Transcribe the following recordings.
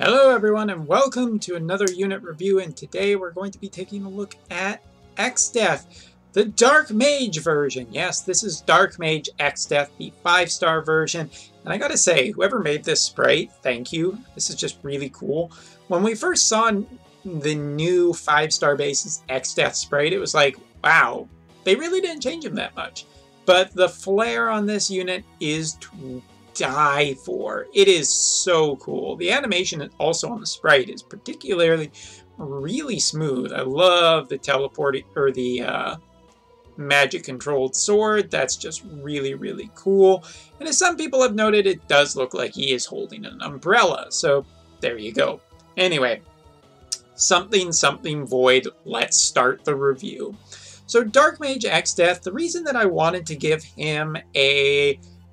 Hello everyone and welcome to another unit review, and today we're going to be taking a look at Exdeath, the Dark Mage version. Yes, this is Dark Mage Exdeath, the 5-star version, and I gotta say, whoever made this sprite, thank you. This is just really cool. When we first saw the new 5-star basis Exdeath sprite, it was like, wow, they really didn't change him that much. But the flare on this unit is to die for. It is so cool. The animation also on the sprite is particularly really smooth. I love the teleporting or the magic controlled sword. That's just really cool. And as some people have noted, it does look like he is holding an umbrella. So there you go. Anyway, something void. Let's start the review. So Dark Mage Exdeath, the reason that I wanted to give him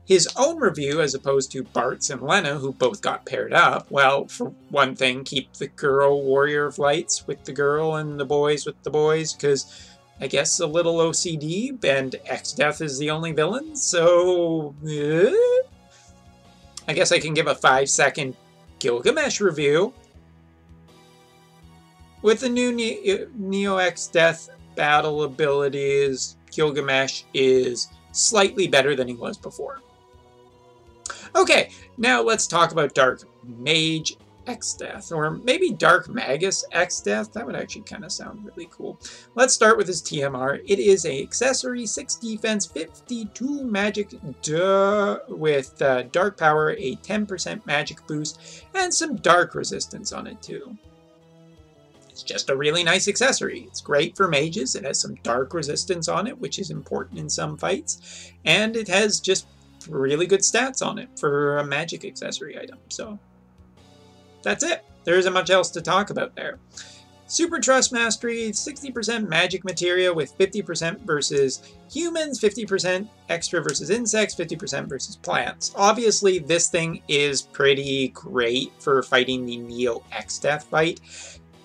his own review as opposed to Bart's and Lena, who both got paired up, well, for one thing, keep the girl Warrior of Lights with the girl and the boys with the boys, because I guess a little OCD, and Exdeath is the only villain, so I guess I can give a 5-second Gilgamesh review. With the new Neo Exdeath battle abilities, Gilgamesh is slightly better than he was before. Okay, now let's talk about Dark Mage Exdeath, or maybe Dark Magus Exdeath. That would actually kind of sound really cool. Let's start with his TMR. It is a accessory, 6 defense, 52 magic, with dark power, a 10% magic boost, and some dark resistance on it too. It's just a really nice accessory. It's great for mages. It has some dark resistance on it, which is important in some fights, and it has just really good stats on it for a magic accessory item. So that's it. There isn't much else to talk about there. Super Trust Mastery, 60% magic materia with 50% versus humans, 50% extra versus insects, 50% versus plants. Obviously, this thing is pretty great for fighting the Neo Exdeath fight.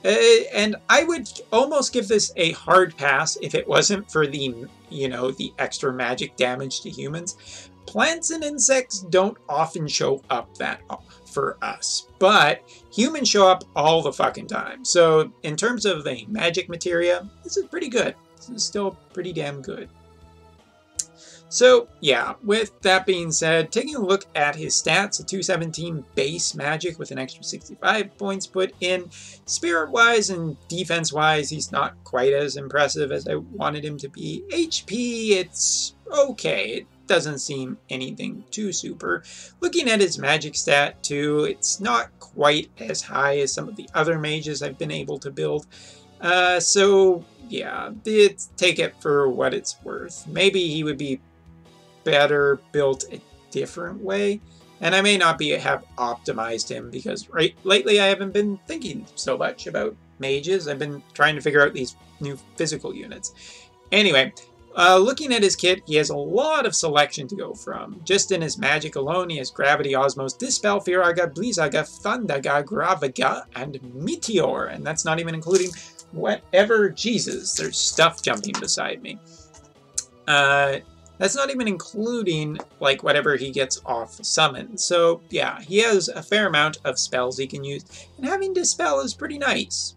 And I would almost give this a hard pass if it wasn't for the, the extra magic damage to humans. Plants and insects don't often show up that for us, but humans show up all the fucking time. So in terms of the magic materia, this is pretty good. This is still pretty damn good. So yeah, with that being said, taking a look at his stats, a 217 base magic with an extra 65 points put in. Spirit-wise and defense-wise, he's not quite as impressive as I wanted him to be. HP, it's okay. It doesn't seem anything too super. Looking at his magic stat too, it's not quite as high as some of the other mages I've been able to build. So yeah, take it for what it's worth. Maybe he would be better built a different way, and I may not have optimized him because lately I haven't been thinking so much about mages. I've been trying to figure out these new physical units. Anyway, looking at his kit, he has a lot of selection to go from. Just in his magic alone, he has Gravity, Osmos, Dispel, Firaga, Blizaga, Thundaga, Gravaga, and Meteor, and that's not even including whatever. Jesus, there's stuff jumping beside me. That's not even including, like, whatever he gets off summon. So, yeah, he has a fair amount of spells he can use, and having Dispel is pretty nice.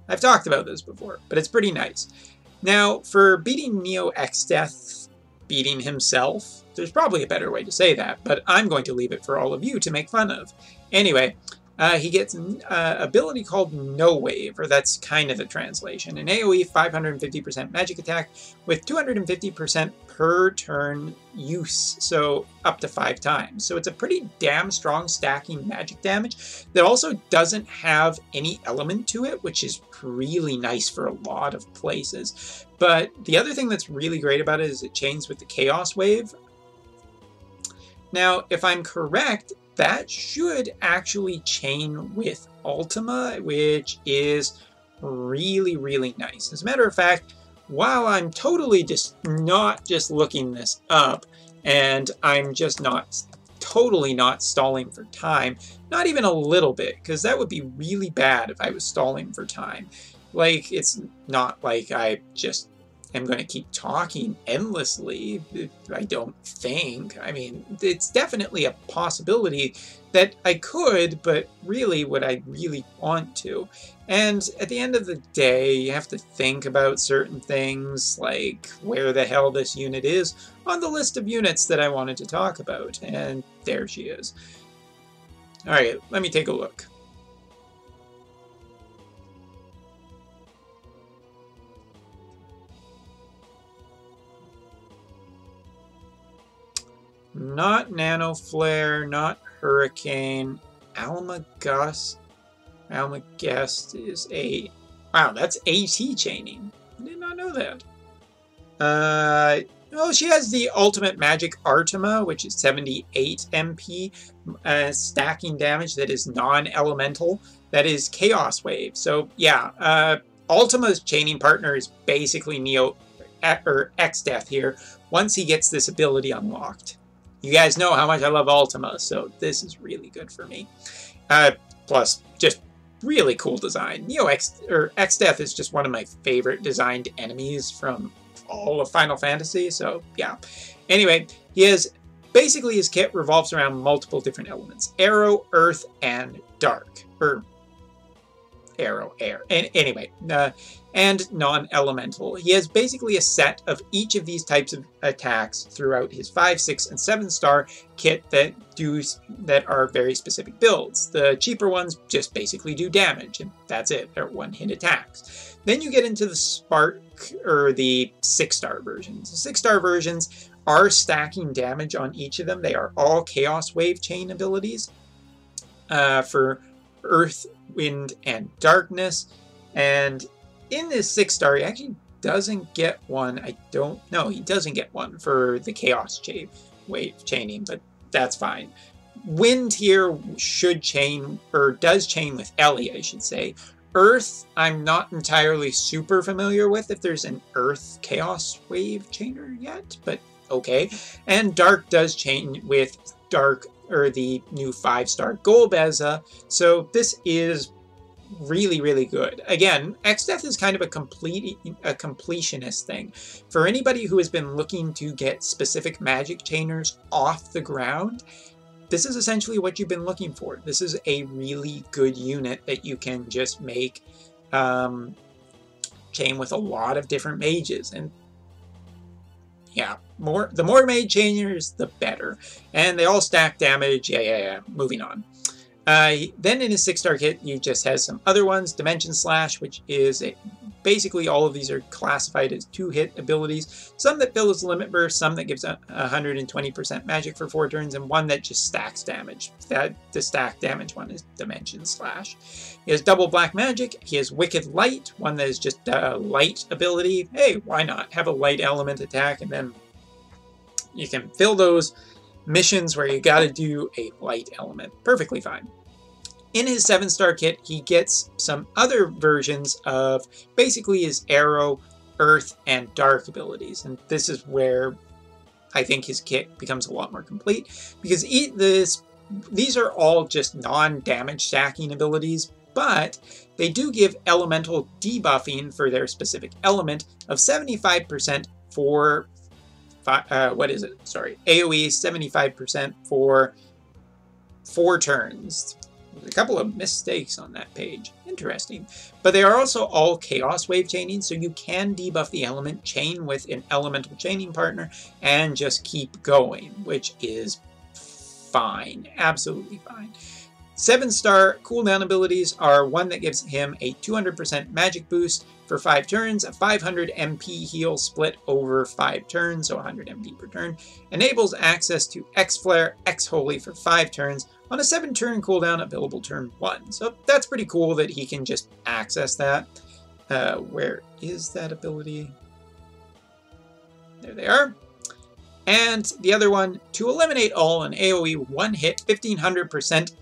I've talked about this before, but it's pretty nice. Now, for beating Neo Exdeath, beating himself, there's probably a better way to say that, but I'm going to leave it for all of you to make fun of. Anyway, he gets an ability called No Wave, or that's kind of the translation. An AoE 550% magic attack with 250% per turn use, so up to 5 times. So it's a pretty damn strong stacking magic damage that also doesn't have any element to it, which is really nice for a lot of places. But the other thing that's really great about it is it chains with the Chaos Wave. Now, if I'm correct, that should actually chain with Ultima, which is really nice. As a matter of fact, while I'm totally not just looking this up, and I'm just totally not stalling for time, not even a little bit, because that would be really bad if I was stalling for time. Like, it's not like I just am going to keep talking endlessly. I don't think. I mean, it's definitely a possibility that I could, but really, would I really want to? And at the end of the day, you have to think about certain things, like where the hell this unit is on the list of units that I wanted to talk about. And there she is. All right, let me take a look. Not Nano Flare, not Hurricane. Almagust is a... Wow, that's AT chaining. I did not know that. Oh, she has the Ultimate Magic Artima, which is 78 MP, stacking damage that is non-elemental. That is Chaos Wave. So, yeah, Ultima's chaining partner is basically Exdeath here, once he gets this ability unlocked. You guys know how much I love Ultima, so this is really good for me. Plus, just really cool design. Exdeath is just one of my favorite designed enemies from all of Final Fantasy, so yeah. Anyway, basically his kit revolves around multiple different elements. Arrow, Earth, and Dark. Arrow, air. Anyway, and non-elemental. He has basically a set of each of these types of attacks throughout his 5, 6, and 7-star kit that are very specific builds. The cheaper ones just basically do damage, and that's it. They're one-hit attacks. Then you get into the Spark, or the 6-star versions. The 6-star versions are stacking damage on each of them. They are all Chaos Wave chain abilities for Earth, Wind, and Darkness. And in this 6-star, he actually doesn't get one. I don't know. He doesn't get one for the Chaos Wave chaining, but that's fine. Wind here should chain, or does chain with Ellie, I should say. Earth, I'm not entirely super familiar with if there's an Earth Chaos Wave chainer yet, but okay. And Dark does chain with Dark, or the new 5-star Golbeza, so this is really, really good. Again, Exdeath is kind of a completionist thing. For anybody who has been looking to get specific magic chainers off the ground, this is essentially what you've been looking for. This is a really good unit that you can just make chain with a lot of different mages. And yeah, the more mage chainers, the better. And they all stack damage. Yeah. Moving on. Then in his 6-star kit, he just has some other ones. Dimension Slash, which is basically all of these are classified as 2-hit abilities. Some that fill as limit burst, some that gives 120% magic for 4 turns, and one that just stacks damage. The stack damage one is Dimension Slash. He has Double Black Magic. He has Wicked Light, one that is just a light ability. Hey, why not? Have a light element attack, and then you can fill those missions where you gotta do a light element. Perfectly fine. In his 7-star kit, he gets some other versions of basically his Arrow, Earth, and Dark abilities. And this is where I think his kit becomes a lot more complete, because these are all just non-damage stacking abilities, but they do give elemental debuffing for their specific element of 75% for AoE 75% for 4 turns. There's a couple of mistakes on that page. Interesting. But they are also all Chaos Wave chaining, so you can debuff the element, chain with an elemental chaining partner, and just keep going, which is fine. Absolutely fine. 7-star cooldown abilities are one that gives him a 200% magic boost for 5 turns, a 500 MP heal split over 5 turns, so 100 MP per turn, enables access to X-Flare, X-Holy for 5 turns on a 7-turn cooldown available turn 1. So that's pretty cool that he can just access that. Where is that ability? There they are. And the other one, to eliminate all an AoE 1-hit 1500%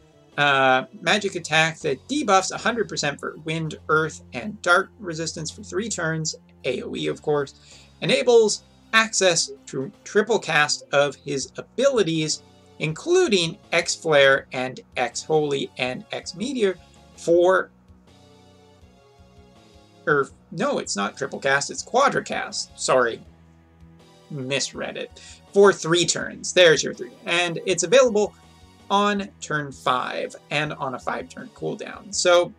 magic attack that debuffs 100% for Wind, Earth, and Dark resistance for 3 turns, AoE of course, enables access to triple cast of his abilities, including X-Flare and X-Holy and X-Meteor no, it's not triple cast, it's quadricast. Sorry, misread it. For 3 turns. There's your 3. And it's available on turn 5 and on a 5-turn cooldown. So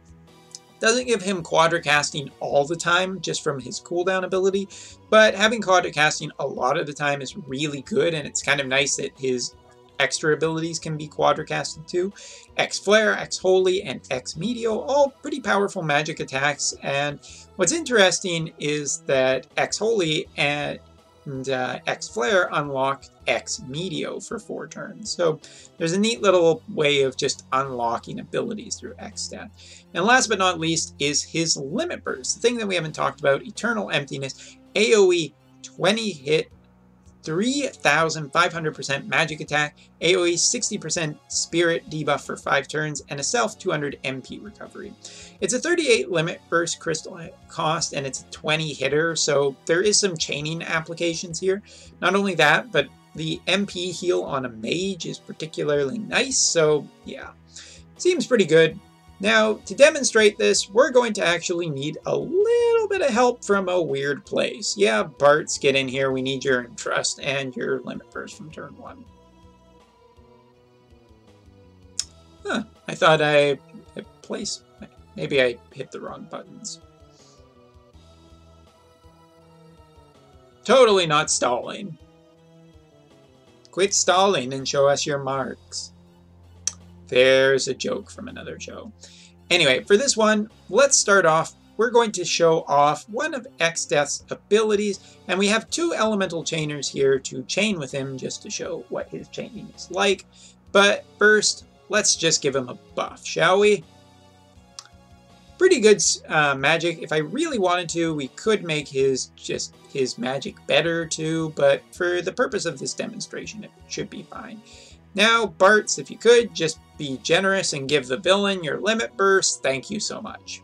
doesn't give him quadricasting all the time just from his cooldown ability, but having quadricasting a lot of the time is really good, and it's kind of nice that his extra abilities can be quadricasted too. X Flare, X Holy, and X Meteor, all pretty powerful magic attacks, and what's interesting is that X Holy and X Flare unlock X Meteor for 4 turns. So there's a neat little way of just unlocking abilities through Exdeath. And last but not least is his Limit Burst, the thing that we haven't talked about, Eternal Emptiness, AoE 20 hit, 3,500% magic attack, AoE 60% spirit debuff for 5 turns, and a self 200 MP recovery. It's a 38 limit burst crystal cost, and it's a 20 hitter, so there is some chaining applications here. Not only that, but the MP heal on a mage is particularly nice, so yeah, seems pretty good. Now, to demonstrate this, we're going to actually need a little bit of help from a weird place. Yeah, Bart's, get in here. We need your trust and your limit burst from turn 1. Huh, I thought I hit place. Maybe I hit the wrong buttons. Totally not stalling. Quit stalling and show us your marks. There's a joke from another show. Anyway, for this one, let's start off. We're going to show off one of Exdeath's abilities, and we have 2 elemental chainers here to chain with him just to show what his chaining is like. But first, let's just give him a buff, shall we? Pretty good magic. If I really wanted to, we could make his magic better too, but for the purpose of this demonstration, it should be fine. Now, Bart's, if you could, just be generous and give the villain your limit burst. Thank you so much.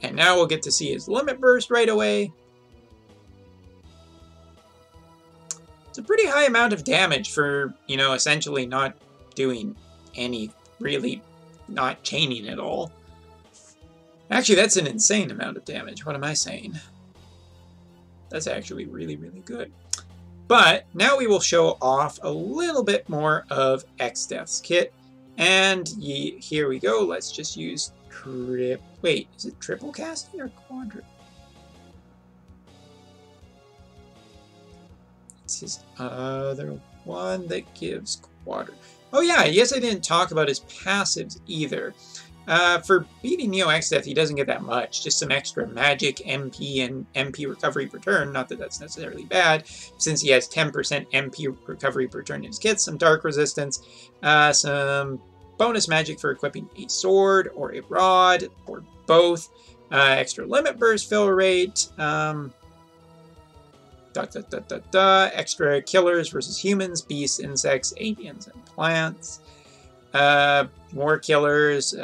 And now we'll get to see his limit burst right away. It's a pretty high amount of damage for, you know, essentially not doing any, really not chaining at all. Actually, that's an insane amount of damage. What am I saying? That's actually really, really good. But now we will show off a little bit more of Exdeath's kit. And here we go. Let's just use wait, is it triple casting or quadruple? It's his other one that gives quadruple. Oh yeah, yes, I didn't talk about his passives either. For beating Mage Exdeath, he doesn't get that much. Just some extra magic, MP, and MP recovery per turn. Not that that's necessarily bad, since he has 10% MP recovery per turn in his kit, some dark resistance, some bonus magic for equipping a sword or a rod, or both, extra limit burst fill rate, extra killers versus humans, beasts, insects, avians, and plants. More killers.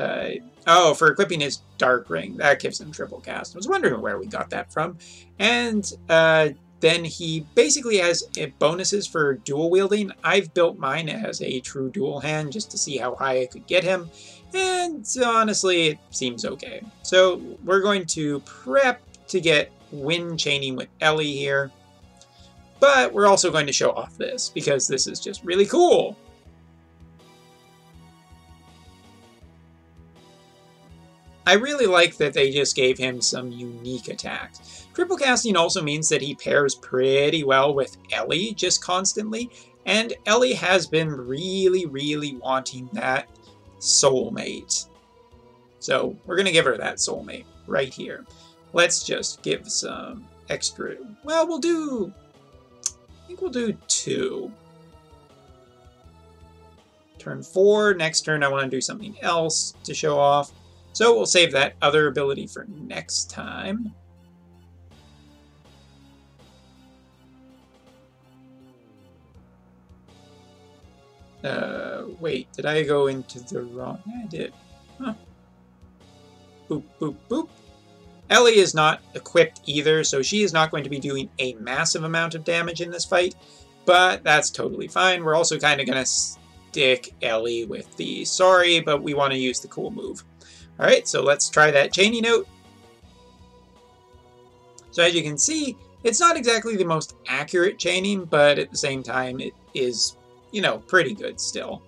Oh, for equipping his dark ring, that gives him triple cast. I was wondering where we got that from. And then he basically has bonuses for dual wielding. I've built mine as a true dual hand just to see how high I could get him. And honestly, it seems okay. So we're going to prep to get wind chaining with Ellie here. But we're also going to show off this because this is just really cool. I really like that they just gave him some unique attacks. Triple casting also means that he pairs pretty well with Ellie just constantly, and Ellie has been really, really wanting that soulmate. So we're going to give her that soulmate right here. Let's just give some extra, well, I think we'll do 2. Turn 4, next turn I want to do something else to show off. So we'll save that other ability for next time. Wait, did I go into the wrong? Yeah, I did. Huh. Boop, boop, boop. Ellie is not equipped either, so she is not going to be doing a massive amount of damage in this fight, but that's totally fine. We're also kind of going to dick Ellie with the sorry, but we want to use the cool move. Alright, so let's try that chaining out. So as you can see, it's not exactly the most accurate chaining, but at the same time, it is, you know, pretty good still.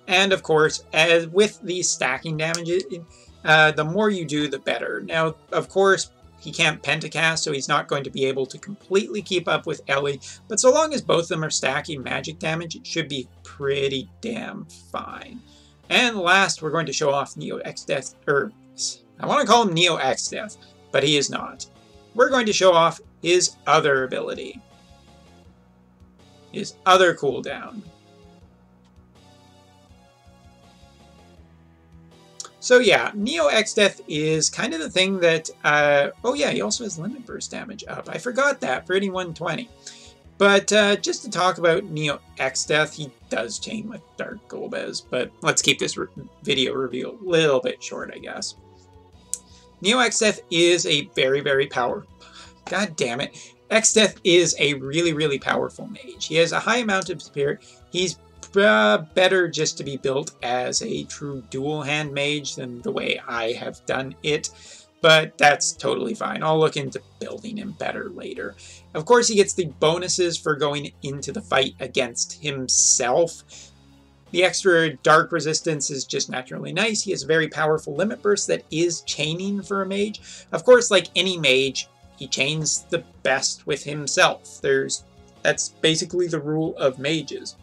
And of course, as with the stacking damages, the more you do, the better. Now, of course, he can't pentacast, so he's not going to be able to completely keep up with Ellie, but so long as both of them are stacking magic damage, it should be pretty damn fine. And last, we're going to show off Neo Exdeath, or I want to call him Neo Exdeath, but he is not. We're going to show off his other ability. His other cooldown. So yeah, Neo Exdeath is kind of the thing that, oh yeah, he also has limit burst damage up. I forgot that for any 120. But just to talk about Neo Exdeath, he does chain with Dark Golbez, but let's keep this video reveal a little bit short, I guess. Neo Exdeath is a very, very powerful, god damn it, Exdeath is a really, really powerful mage. He has a high amount of spirit. He's better just to be built as a true dual hand mage than the way I have done it, but that's totally fine. I'll look into building him better later. Of course, he gets the bonuses for going into the fight against himself. The extra dark resistance is just naturally nice. He has a very powerful limit burst that is chaining for a mage. Of course, like any mage, he chains the best with himself. That's basically the rule of mages.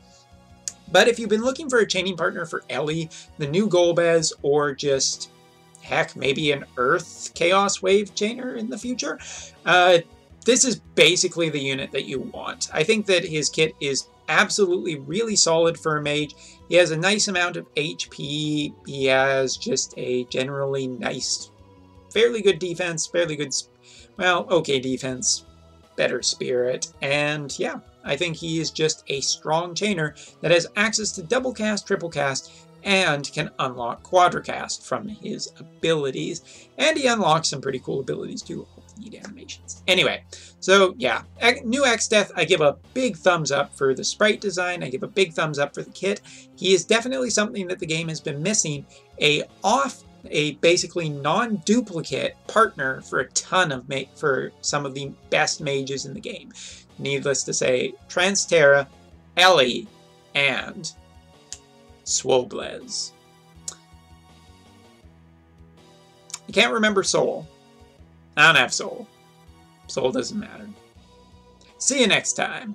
But if you've been looking for a chaining partner for Ellie, the new Golbez, or just, heck, maybe an Earth Chaos Wave chainer in the future, this is basically the unit that you want. I think that his kit is absolutely really solid for a mage. He has a nice amount of HP. He has just a generally nice, fairly good defense, fairly good, well, okay defense, better spirit, and yeah. I think he is just a strong chainer that has access to double cast, triple cast, and can unlock quadricast from his abilities. And he unlocks some pretty cool abilities too. Need animations. Anyway, so yeah, New Exdeath, I give a big thumbs up for the sprite design. I give a big thumbs up for the kit. He is definitely something that the game has been missing. A basically non-duplicate partner for a ton of for some of the best mages in the game. Needless to say, Transterra, Ellie, and Swoblez. I can't remember Soul. I don't have Soul. Soul doesn't matter. See you next time.